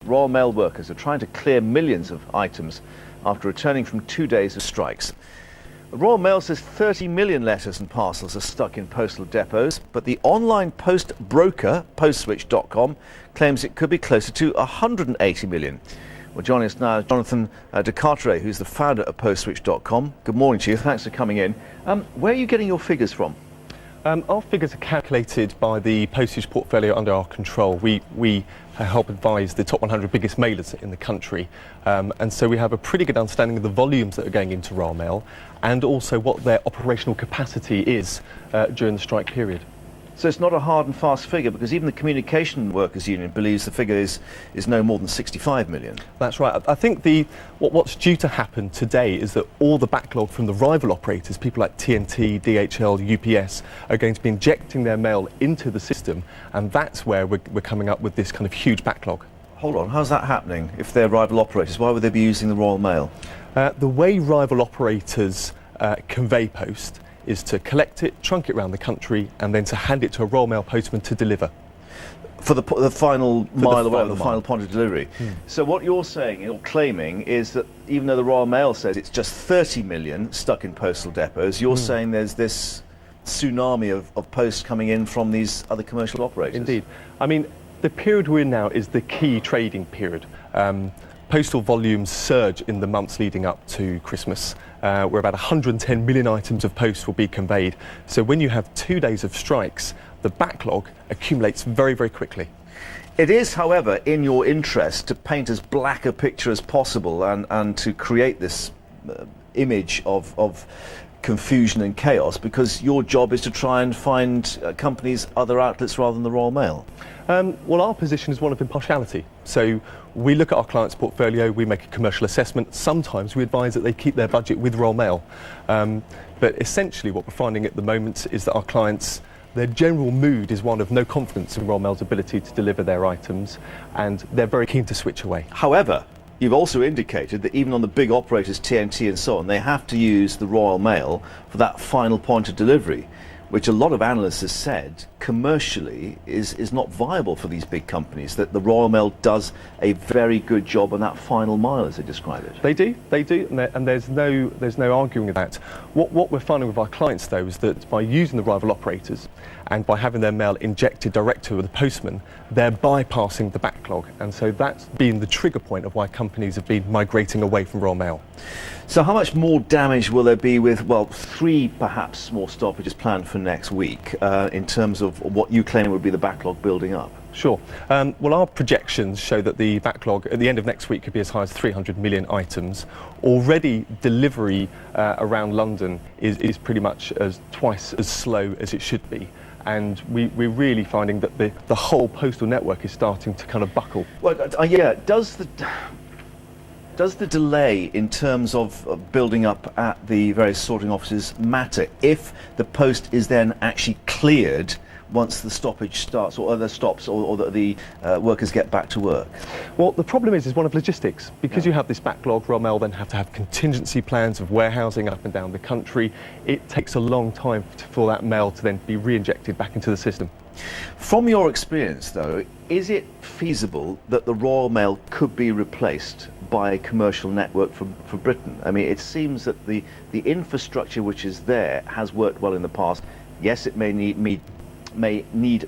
Royal Mail workers are trying to clear millions of items after returning from 2 days of strikes. The Royal Mail says 30 million letters and parcels are stuck in postal depots, but the online post broker, postswitch.com, claims it could be closer to 180 million. Well, joining us now is Jonathan DeCarteret, who's the founder of postswitch.com. Good morning to you. Thanks for coming in. Where are you getting your figures from? Our figures are calculated by the postage portfolio under our control. We help advise the top 100 biggest mailers in the country, and so we have a pretty good understanding of the volumes that are going into Royal Mail and also what their operational capacity is during the strike period. So it's not a hard and fast figure, because even the Communication Workers Union believes the figure is no more than 65 million. That's right. I think what's due to happen today is that all the backlog from the rival operators, people like TNT, DHL, UPS, are going to be injecting their mail into the system, and that's where we're coming up with this kind of huge backlog. Hold on, how's that happening? If they're rival operators, why would they be using the Royal Mail? The way rival operators convey post is to collect it, trunk it around the country, and then to hand it to a Royal Mail postman to deliver. For the final mile, or the mile. final point of delivery. So what you're saying, you're claiming, is that even though the Royal Mail says it's just 30 million stuck in postal depots, you're saying there's this tsunami of posts coming in from these other commercial operators. Indeed. I mean, the period we're in now is the key trading period. Postal volumes surge in the months leading up to Christmas, where about 110 million items of post will be conveyed. So when you have 2 days of strikes, the backlog accumulates very, very quickly. It is, however, in your interest to paint as black a picture as possible and to create this image of confusion and chaos, because your job is to try and find companies other outlets rather than the Royal Mail. Well, our position is one of impartiality. So we look at our client's portfolio, we make a commercial assessment. Sometimes we advise that they keep their budget with Royal Mail. But essentially what we're finding at the moment is that our clients, their general mood is one of no confidence in Royal Mail's ability to deliver their items, and they're very keen to switch away. However, you've also indicated that even on the big operators, TNT and so on, they have to use the Royal Mail for that final point of delivery, which a lot of analysts have said commercially is not viable for these big companies, that the Royal Mail does a very good job on that final mile, as they describe it. They do, and there's no arguing with that. What we're finding with our clients, though, is that by using the rival operators and by having their mail injected direct to the postman, they're bypassing the backlog, and so that's been the trigger point of why companies have been migrating away from Royal Mail. So how much more damage will there be with, well, 3 perhaps more stoppages planned for next week, in terms of what you claim would be the backlog building up? Sure. Well, our projections show that the backlog at the end of next week could be as high as 300 million items. Already delivery around London is pretty much twice as slow as it should be. And we're really finding that the whole postal network is starting to kind of buckle. Well, yeah, does the delay in terms of building up at the various sorting offices matter if the post is then actually cleared once the stoppage starts, or other stops, or the workers get back to work? Well, the problem is one of logistics. Because you have this backlog, Royal Mail then have to have contingency plans of warehousing up and down the country. It takes a long time for that mail to then be re-injected back into the system. From your experience, though, is it feasible that the Royal Mail could be replaced by a commercial network for Britain? I mean, it seems that the infrastructure which is there has worked well in the past. Yes, it may need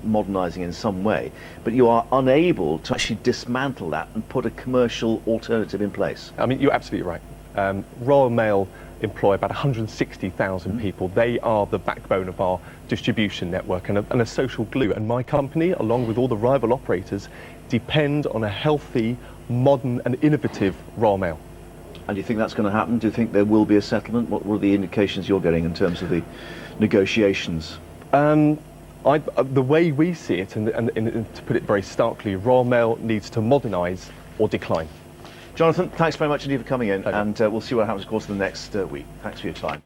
modernising in some way, but you are unable to actually dismantle that and put a commercial alternative in place. I mean, you're absolutely right. Royal Mail employ about 160,000 people. They are the backbone of our distribution network and a social glue. And my company, along with all the rival operators, depend on a healthy, modern and innovative Royal Mail. And do you think that's going to happen? Do you think there will be a settlement? What are the indications you're getting in terms of the negotiations? The way we see it, and to put it very starkly, Royal Mail needs to modernise or decline. Jonathan, thanks very much indeed for coming in, and we'll see what happens, of course, in the next week. Thanks for your time.